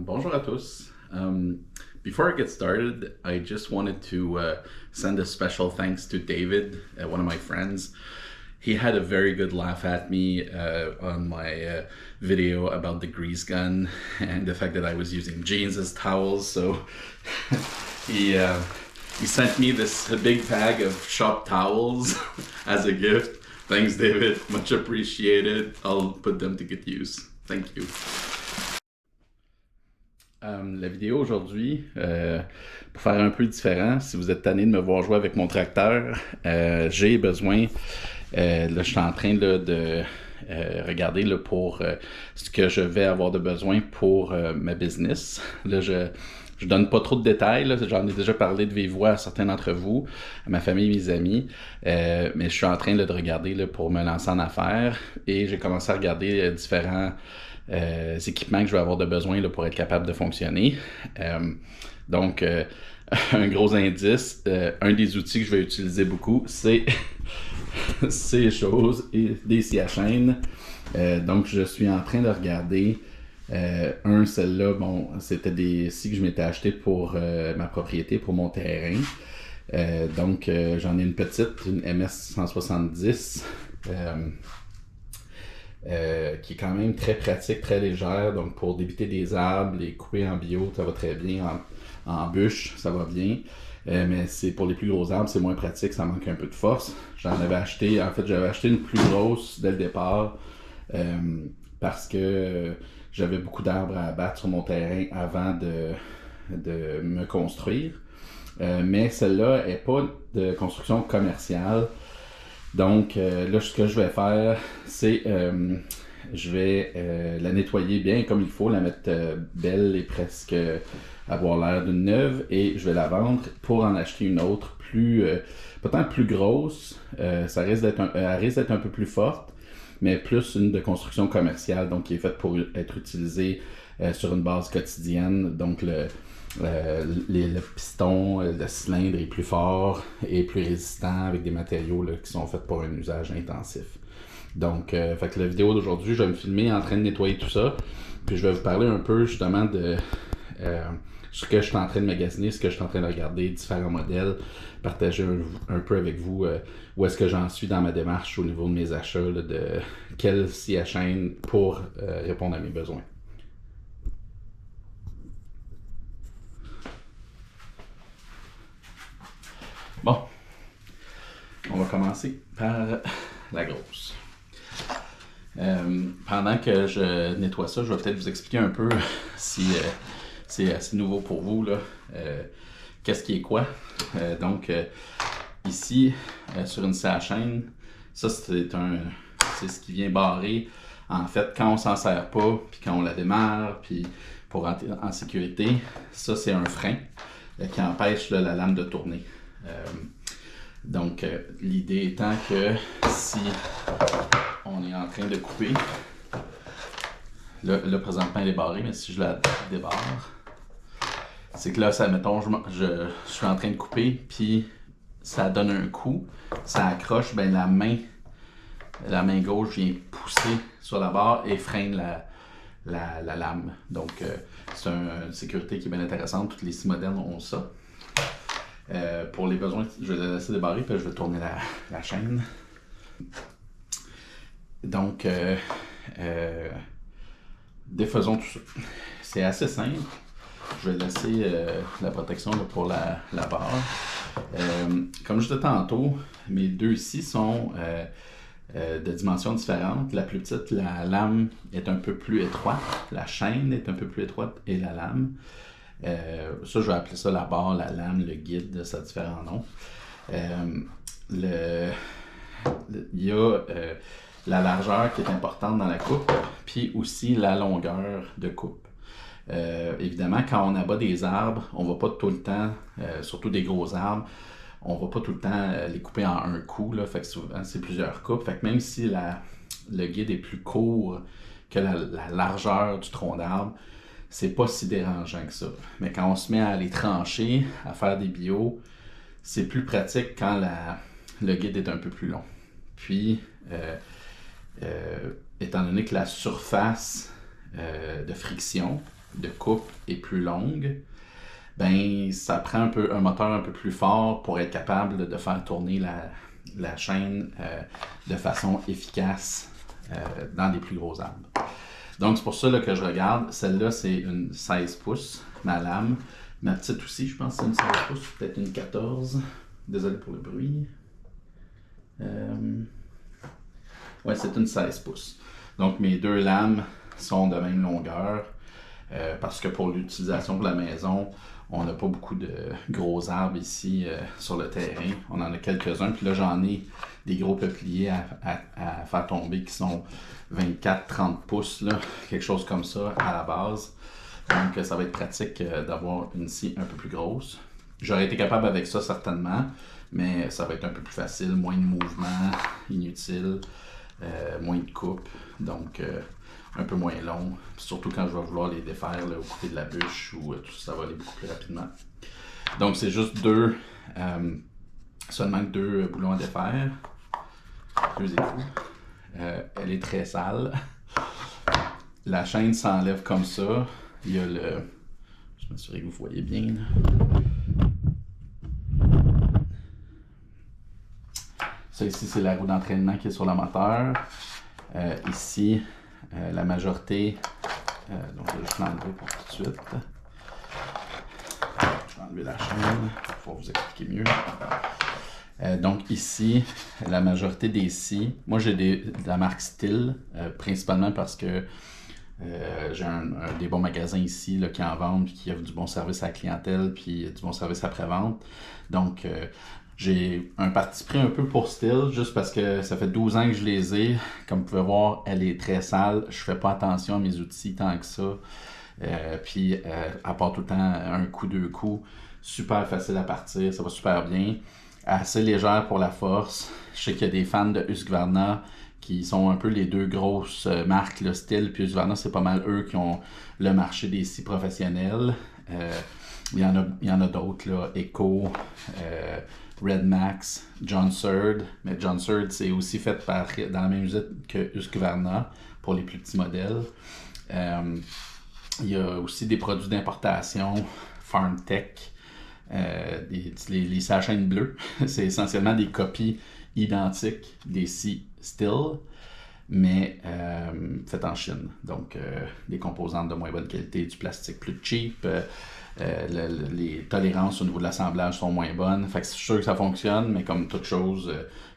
Bonjour à tous. Before I get started, I just wanted to send a special thanks to David, one of my friends. He had a very good laugh at me on my video about the grease gun and the fact that I was using jeans as towels. So he sent me this big bag of shop towels as a gift. Thanks, David. Much appreciated. I'll put them to good use. Thank you. La vidéo aujourd'hui, pour faire un peu différent, si vous êtes tanné de me voir jouer avec mon tracteur, j'ai besoin, là je suis en train là, de regarder là, pour ce que je vais avoir de besoin pour ma business. Là je donne pas trop de détails, là, j'en ai déjà parlé de vive voix à certains d'entre vous, à ma famille, mes amis, mais je suis en train là, de regarder là, pour me lancer en affaires et j'ai commencé à regarder différents équipements que je vais avoir de besoin là, pour être capable de fonctionner. Donc, un gros indice, un des outils que je vais utiliser beaucoup, c'est ces choses et des scies à chaîne. Donc, je suis en train de regarder celle-là, bon, c'était des scies que je m'étais acheté pour ma propriété, pour mon terrain. Donc, j'en ai une petite, une MS 170. Qui est quand même très pratique, très légère, donc pour débiter des arbres, les couper en bio, ça va très bien, en bûche, ça va bien, mais c'est pour les plus gros arbres, c'est moins pratique, ça manque un peu de force. J'avais acheté une plus grosse dès le départ, parce que j'avais beaucoup d'arbres à abattre sur mon terrain avant de me construire, mais celle-là n'est pas de construction commerciale. Donc là, ce que je vais faire, c'est je vais la nettoyer bien comme il faut, la mettre belle et presque avoir l'air d'une neuve, et je vais la vendre pour en acheter une autre peut-être plus grosse. Elle risque d'être un peu plus forte, mais plus une de construction commerciale, donc qui est faite pour être utilisée sur une base quotidienne. Donc le piston, le cylindre est plus fort et plus résistant, avec des matériaux là, qui sont faits pour un usage intensif. Donc, fait que la vidéo d'aujourd'hui, je vais me filmer en train de nettoyer tout ça, puis je vais vous parler un peu justement de ce que je suis en train de magasiner, ce que je suis en train de regarder, différents modèles, partager un peu avec vous où est-ce que j'en suis dans ma démarche au niveau de mes achats, là, de quelle scie à chaîne pour répondre à mes besoins. Bon, on va commencer par la grosse. Pendant que je nettoie ça, je vais peut-être vous expliquer un peu si c'est assez nouveau pour vous, là, qu'est-ce qui est quoi. Donc, ici, sur une scie à chaîne, ça c'est ce qui vient barrer. En fait, quand on s'en sert pas, puis quand on la démarre, puis pour rentrer en sécurité, ça c'est un frein qui empêche là, la lame de tourner. Donc, l'idée étant que si on est en train de couper, là présentement elle est barrée, mais si je la débarre, c'est que là, ça, mettons, je suis en train de couper, puis ça donne un coup, ça accroche, ben la main gauche vient pousser sur la barre et freine la lame. Donc, c'est une sécurité qui est bien intéressante. Toutes les scies modernes ont ça. Pour les besoins, je vais la laisser débarrer, puis je vais tourner la chaîne. Donc, défaisons tout ça. C'est assez simple. Je vais laisser la protection là, pour la barre. Comme je disais tantôt, mes deux scies sont de dimensions différentes. La plus petite, la lame est un peu plus étroite. La chaîne est un peu plus étroite et la lame. Ça, je vais appeler ça la barre, la lame, le guide, ça a différents noms. Il y a la largeur qui est importante dans la coupe, puis aussi la longueur de coupe. Évidemment, quand on abat des arbres, on va pas tout le temps, surtout des gros arbres, on va pas tout le temps les couper en un coup, là, fait que souvent c'est plusieurs coupes. Fait que même si le guide est plus court que la largeur du tronc d'arbre, c'est pas si dérangeant que ça. Mais quand on se met à les trancher, à faire des bio, c'est plus pratique quand le guide est un peu plus long. Puis, étant donné que la surface de friction de coupe est plus longue, ben ça prend un moteur un peu plus fort pour être capable de faire tourner la chaîne de façon efficace dans des plus gros arbres. Donc c'est pour ça là, que je regarde. Celle-là, c'est une 16 pouces, ma lame. Ma petite aussi, je pense que c'est une 16 pouces, peut-être une 14. Désolé pour le bruit. Ouais, c'est une 16 pouces. Donc mes deux lames sont de même longueur parce que pour l'utilisation de la maison, on n'a pas beaucoup de gros arbres ici sur le terrain. On en a quelques-uns. Puis là, j'en ai des gros peupliers à faire tomber qui sont 24-30 pouces, là, quelque chose comme ça à la base. Donc, ça va être pratique d'avoir une scie un peu plus grosse. J'aurais été capable avec ça certainement, mais ça va être un peu plus facile, moins de mouvements inutiles, moins de coupe, donc un peu moins long. Surtout quand je vais vouloir les défaire là, au côté de la bûche ou tout ça va aller beaucoup plus rapidement. Donc c'est juste seulement deux boulons à défaire, deux écouts. Elle est très sale. La chaîne s'enlève comme ça. Il y a le... Je m'assurer que vous voyez bien. Là. Ça ici, c'est la roue d'entraînement qui est sur le moteur. Ici, la majorité... donc je vais juste l'enlever pour tout de suite. Je vais enlever la chaîne pour pouvoir vous expliquer mieux. Donc ici, la majorité des scies, moi j'ai de la marque Stihl, principalement parce que j'ai des bons magasins ici là, qui en vendent, puis qui offrent du bon service à la clientèle, puis du bon service après-vente. Donc j'ai un parti pris un peu pour Stihl, juste parce que ça fait 12 ans que je les ai. Comme vous pouvez voir, elle est très sale. Je fais pas attention à mes outils tant que ça. Puis à part tout le temps un coup, deux coups, super facile à partir, ça va super bien. Assez légère pour la force. Je sais qu'il y a des fans de Husqvarna qui sont un peu les deux grosses marques, le Stihl puis Husqvarna, c'est pas mal eux qui ont le marché des scies professionnels. Il y en a d'autres, là, Echo, Red Max, John Sird. Mais John Sird, c'est aussi fait dans la même usine que Husqvarna pour les plus petits modèles. Il y a aussi des produits d'importation, FarmTech. Les sachets bleus, c'est essentiellement des copies identiques des scies Stihl, mais faites en Chine. Donc, des composantes de moins bonne qualité, du plastique plus cheap, les tolérances au niveau de l'assemblage sont moins bonnes. Fait que c'est sûr que ça fonctionne, mais comme toute chose,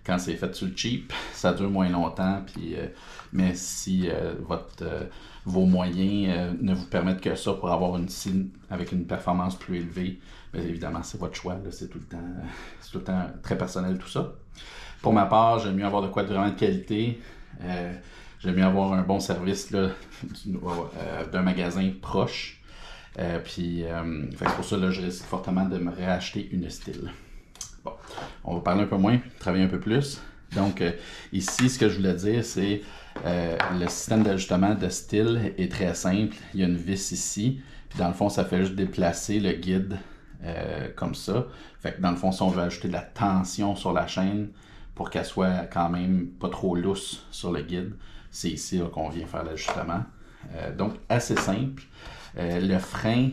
quand c'est fait sur le cheap, ça dure moins longtemps. Puis, mais si vos moyens ne vous permettent que ça pour avoir une scie avec une performance plus élevée, bien évidemment, c'est votre choix. Là, c'est tout le temps très personnel tout ça. Pour ma part, j'aime mieux avoir de quoi de vraiment de qualité. J'aime mieux avoir un bon service là, d'un magasin proche. Puis c'est pour ça que je risque fortement de me réacheter une Stihl. Bon, on va parler un peu moins, travailler un peu plus. Donc ici, ce que je voulais dire, c'est le système d'ajustement de Stihl est très simple. Il y a une vis ici, puis dans le fond, ça fait juste déplacer le guide comme ça. Fait que dans le fond, si on veut ajouter de la tension sur la chaîne pour qu'elle soit quand même pas trop lousse sur le guide, c'est ici là, qu'on vient faire l'ajustement. Donc assez simple. Le frein,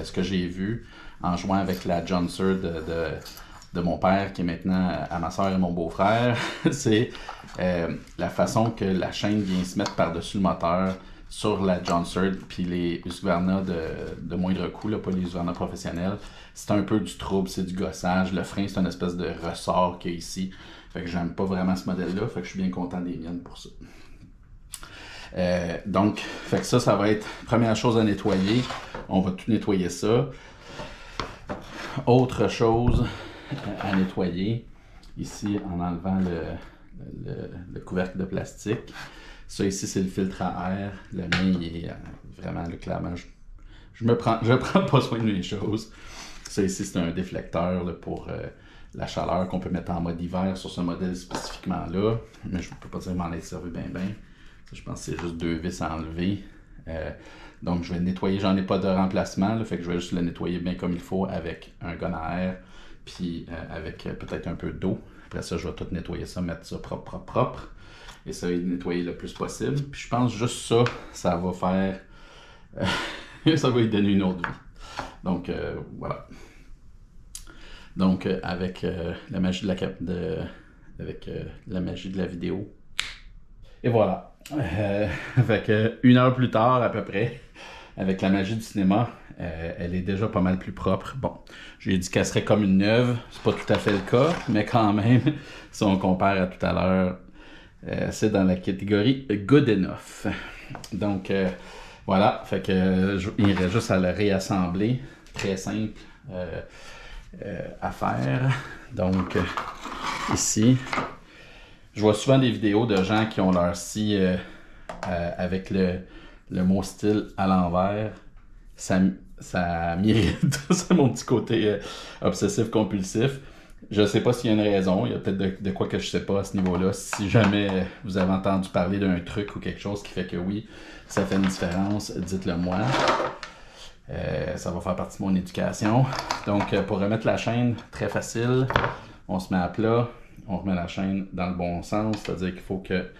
ce que j'ai vu en jouant avec la John Sird de mon père, qui est maintenant à ma soeur et mon beau-frère, c'est la façon que la chaîne vient se mettre par-dessus le moteur sur la John Sird, puis les Husqvarna de moindre coût, là, pas les Husqvarna professionnels. C'est un peu du trouble, c'est du gossage. Le frein, c'est une espèce de ressort qu'il y a ici. Fait que j'aime pas vraiment ce modèle-là, fait que je suis bien content des miennes pour ça. Donc, fait que ça va être première chose à nettoyer. On va tout nettoyer ça. Autre chose à nettoyer, ici en enlevant le couvercle de plastique. Ça ici, c'est le filtre à air. Le mien, il est vraiment là, clairement. Je prends pas soin de mes choses. Ça ici, c'est un déflecteur là, pour la chaleur qu'on peut mettre en mode hiver sur ce modèle spécifiquement là. Mais je ne peux pas dire m'en être servi bien. Je pense que c'est juste deux vis à enlever. Donc, je vais le nettoyer. J'en ai pas de remplacement. Là, fait que je vais juste le nettoyer bien comme il faut avec un gun à air. Puis avec peut-être un peu d'eau. Après ça, je vais tout nettoyer ça, mettre ça propre. Et ça va être nettoyer le plus possible. Puis je pense juste ça va faire ça va lui donner une autre vie. Donc, voilà. Donc, avec la magie avec la magie de la vidéo. Et voilà. Fait que 1 heure plus tard, à peu près, avec la magie du cinéma, elle est déjà pas mal plus propre. Bon, j'ai dit qu'elle serait comme une neuve. C'est pas tout à fait le cas, mais quand même, si on compare à tout à l'heure, c'est dans la catégorie Good Enough. Donc, voilà. Fait que il reste juste à le réassembler. Très simple à faire. Donc, ici, je vois souvent des vidéos de gens qui ont leur scie avec le mot style à l'envers. Ça m'irrite. C'est mon petit côté obsessif-compulsif. Je sais pas s'il y a une raison. Il y a peut-être de quoi que je sais pas à ce niveau-là. Si jamais vous avez entendu parler d'un truc ou quelque chose qui fait que oui, ça fait une différence, dites-le moi. Ça va faire partie de mon éducation. Donc, pour remettre la chaîne, très facile. On se met à plat. On remet la chaîne dans le bon sens. C'est-à-dire qu'il faut que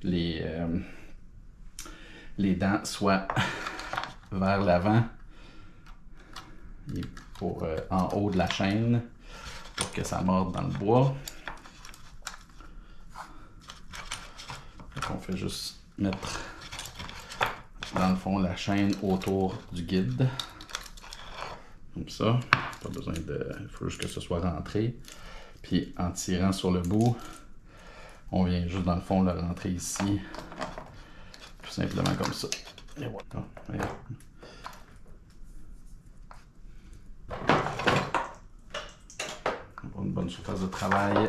les dents soient vers l'avant et en haut de la chaîne pour que ça morde dans le bois. Donc, on fait juste mettre dans le fond la chaîne autour du guide. Comme ça. Pas besoin de. Il faut juste que ce soit rentré. Puis en tirant sur le bout, on vient juste dans le fond le rentrer ici. Tout simplement comme ça. Et voilà. Une bonne surface de travail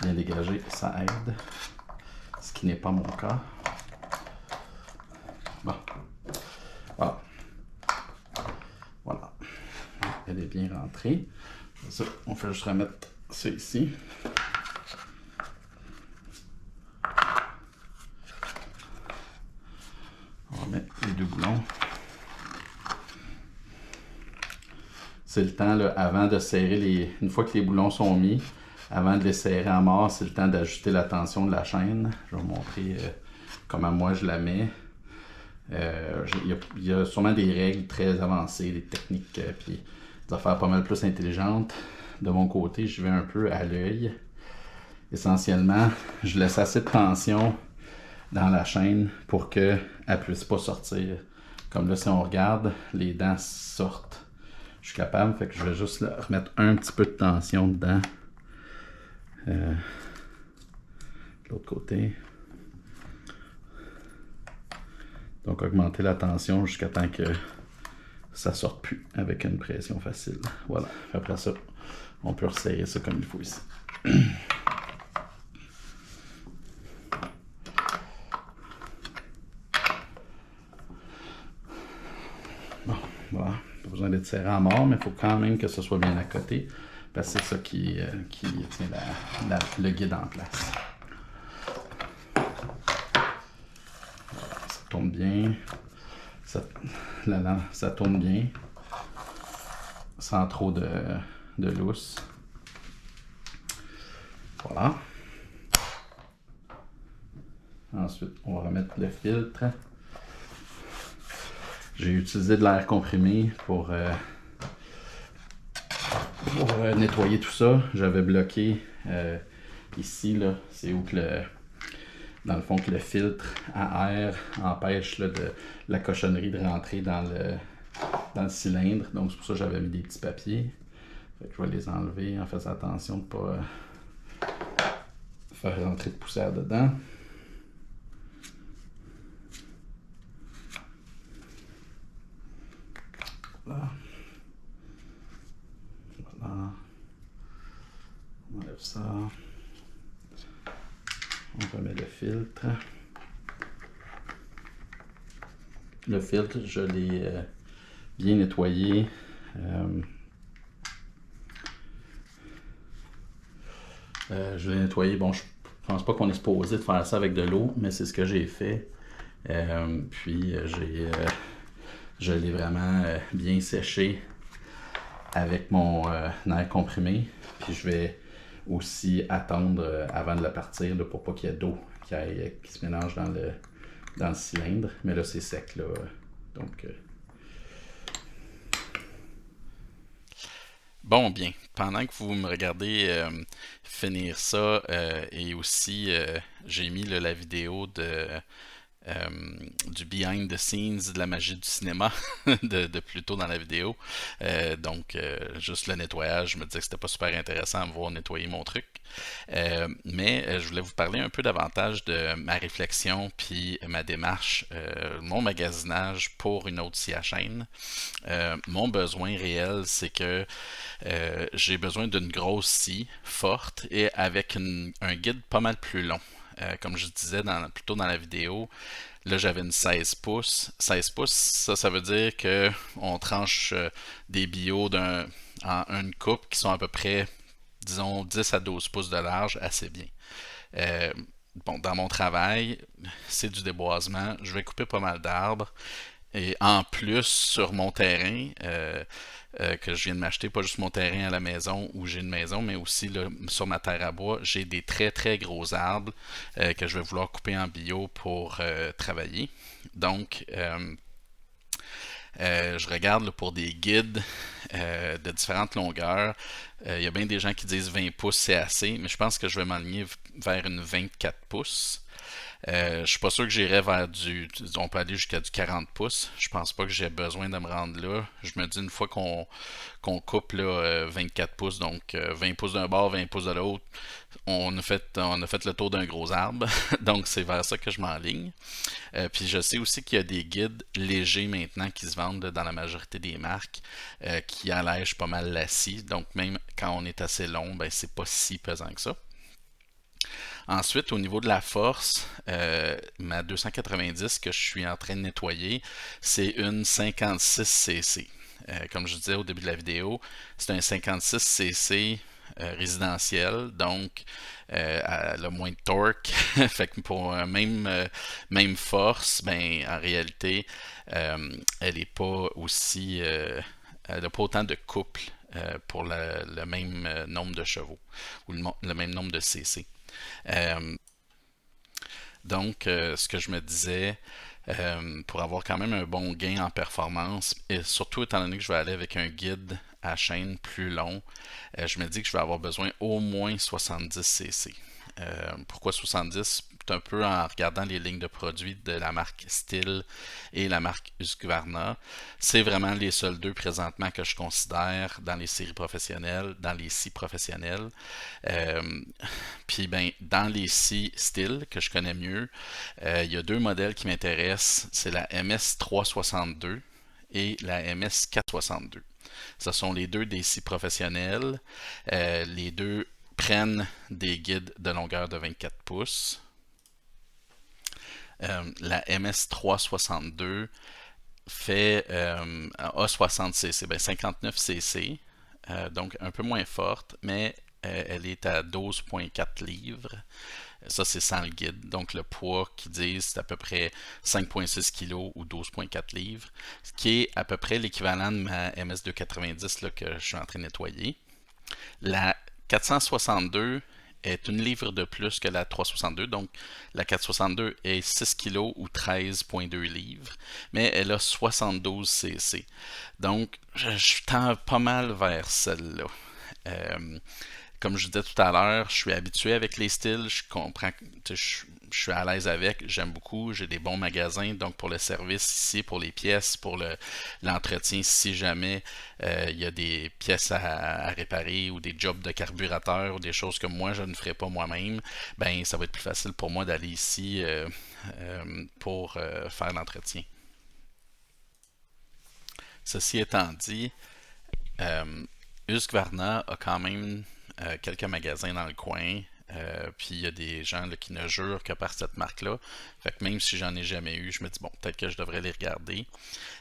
bien dégagée, ça aide. Ce qui n'est pas mon cas. Bon. Voilà. Voilà. Elle est bien rentrée. Ça, on fait juste remettre ça ici. On va mettre les 2 boulons. C'est le temps, là, avant de serrer une fois que les boulons sont mis, avant de les serrer à mort, c'est le temps d'ajuster la tension de la chaîne. Je vais vous montrer comment moi je la mets. Il y a sûrement des règles très avancées, des techniques, puis des affaires pas mal plus intelligentes. De mon côté, je vais un peu à l'œil. Essentiellement, je laisse assez de tension dans la chaîne pour qu'elle ne puisse pas sortir. Comme là, si on regarde, les dents sortent. Je suis capable, fait que je vais juste remettre un petit peu de tension dedans. De l'autre côté. Donc, augmenter la tension jusqu'à temps que ça ne sorte plus avec une pression facile. Voilà. Après ça, on peut resserrer ça comme il faut ici. Bon, voilà. Pas besoin d'être serré à mort, mais il faut quand même que ce soit bien à côté. Parce que c'est ça qui tient le guide en place. Ça tourne bien. Ça tourne bien. Sans trop de lousse. Voilà. Ensuite, on va remettre le filtre. J'ai utilisé de l'air comprimé pour nettoyer tout ça. J'avais bloqué ici, là, c'est où que dans le fond que le filtre à air empêche là, de la cochonnerie de rentrer dans le cylindre. Donc c'est pour ça que j'avais mis des petits papiers. Fait que je vais les enlever en faisant attention de ne pas faire rentrer de poussière dedans. Voilà. Voilà. On enlève ça. On remet le filtre. Le filtre, je l'ai bien nettoyé. Je l'ai nettoyé. Bon, je pense pas qu'on est supposé de faire ça avec de l'eau, mais c'est ce que j'ai fait. Puis je l'ai vraiment bien séché avec mon air comprimé. Puis je vais aussi attendre avant de le partir là, pour pas qu'il y ait d'eau qui se mélange dans le cylindre. Mais là, c'est sec. Là, donc, Bon, bien. Pendant que vous me regardez finir ça, et aussi j'ai mis là, la vidéo euh, du behind the scenes de la magie du cinéma de plus tôt dans la vidéo. Juste le nettoyage, je me disais que c'était pas super intéressant à me voir nettoyer mon truc. Mais je voulais vous parler un peu davantage de ma réflexion puis ma démarche, mon magasinage pour une autre scie à chaîne. Mon besoin réel, c'est que j'ai besoin d'une grosse scie forte et avec un guide pas mal plus long. Comme je disais plus tôt dans la vidéo, là j'avais une 16 pouces. 16 pouces, ça veut dire que on tranche des billots en une coupe qui sont à peu près, disons, 10 à 12 pouces de large, assez bien. Euh, bon, dans mon travail, c'est du déboisement. Je vais couper pas mal d'arbres. Et en plus, sur mon terrain, que je viens de m'acheter, pas juste mon terrain à la maison où j'ai une maison, mais aussi là, sur ma terre à bois, j'ai des très très gros arbres que je vais vouloir couper en bio pour travailler. Donc, je regarde là, pour des guides de différentes longueurs. Il y a bien des gens qui disent 20 pouces c'est assez, mais je pense que je vais m'aligner vers une 24 pouces. Je suis pas sûr que j'irai vers on peut aller jusqu'à du 40 pouces. Je pense pas que j'ai besoin de me rendre là. Je me dis une fois qu'on coupe là, 24 pouces, donc 20 pouces d'un bord, 20 pouces de l'autre, on a fait le tour d'un gros arbre. Donc c'est vers ça que je m'enligne. Puis je sais aussi qu'il y a des guides légers maintenant qui se vendent là, dans la majorité des marques qui allègent pas mal la scie. Donc même quand on est assez long, ben c'est pas si pesant que ça. Ensuite, au niveau de la force, ma 290 que je suis en train de nettoyer, c'est une 56cc. Comme je disais au début de la vidéo, c'est un 56cc résidentiel, donc elle a moins de torque. Fait que pour même force, ben en réalité, elle est pas aussi, elle n'a pas autant de couple pour le même nombre de chevaux ou le même nombre de cc. Euh, ce que je me disais, pour avoir quand même un bon gain en performance, et surtout étant donné que je vais aller avec un guide à chaîne plus long, je me dis que je vais avoir besoin au moins 70cc. Pourquoi 70? Un peu en regardant les lignes de produits de la marque Stihl et la marque Husqvarna. C'est vraiment les seuls deux présentement que je considère dans les séries professionnelles, dans les scies professionnelles. Euh, Puis ben, dans les scies Stihl que je connais mieux, il y a deux modèles qui m'intéressent. C'est la MS362 et la MS462. Ce sont les deux des scies professionnels. Les deux prennent des guides de longueur de 24 pouces. La MS362 fait a 60cc, ben 59cc, donc un peu moins forte, mais elle est à 12,4 livres. Ça, c'est sans le guide. Donc, le poids qu'ils disent, c'est à peu près 5,6 kg ou 12,4 livres, ce qui est à peu près l'équivalent de ma MS290 là, que je suis en train de nettoyer. La 462 est une livre de plus que la 362, donc la 462 est 6 kg ou 13,2 livres, mais elle a 72 cc. Donc, je tends pas mal vers celle-là. Euh, Comme je disais tout à l'heure, je suis habitué avec les styles, je comprends, je suis à l'aise avec, j'aime beaucoup, j'ai des bons magasins, donc pour le service ici, pour les pièces, pour l'entretien, si jamais il y a des pièces à réparer ou des jobs de carburateur ou des choses que moi je ne ferai pas moi-même, ben ça va être plus facile pour moi d'aller ici pour faire l'entretien. Ceci étant dit, euh, Husqvarna a quand même quelques magasins dans le coin. Puis il y a des gens là, qui ne jurent que par cette marque-là. Fait que même si j'en ai jamais eu, je me dis bon, peut-être que je devrais les regarder.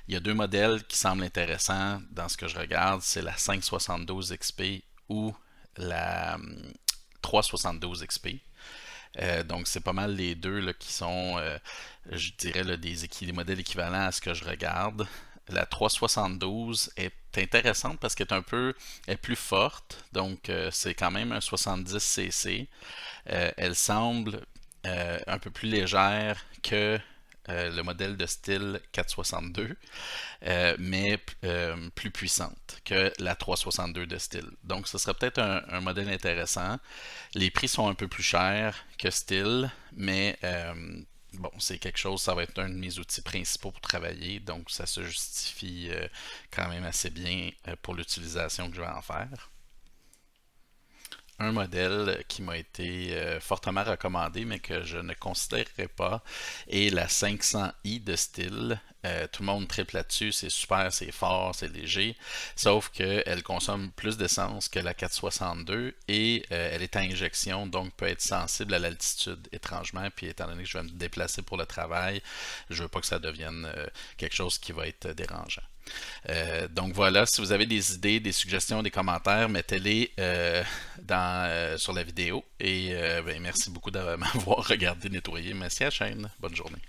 Il y a deux modèles qui semblent intéressants dans ce que je regarde, c'est la 572 XP ou la 372 XP. Donc c'est pas mal les deux là, qui sont, je dirais, là, des modèles équivalents à ce que je regarde. La 372 est intéressante parce qu'elle est plus forte, donc c'est quand même un 70cc. Elle semble un peu plus légère que le modèle de style 462, mais plus puissante que la 362 de style. Donc, ce serait peut-être un modèle intéressant. Les prix sont un peu plus chers que style, mais bon, c'est quelque chose, ça va être un de mes outils principaux pour travailler, donc ça se justifie quand même assez bien pour l'utilisation que je vais en faire. Un modèle qui m'a été fortement recommandé, mais que je ne considérerais pas, est la 500i de style. Tout le monde triple là-dessus, c'est super, c'est fort, c'est léger, sauf qu'elle consomme plus d'essence que la 462 et elle est à injection, donc peut être sensible à l'altitude étrangement, puis étant donné que je vais me déplacer pour le travail, je veux pas que ça devienne quelque chose qui va être dérangeant. Donc voilà, si vous avez des idées, des suggestions, des commentaires, mettez-les sur la vidéo. Et ben, merci beaucoup de m'avoir regardé nettoyer. Merci à la chaîne. Bonne journée.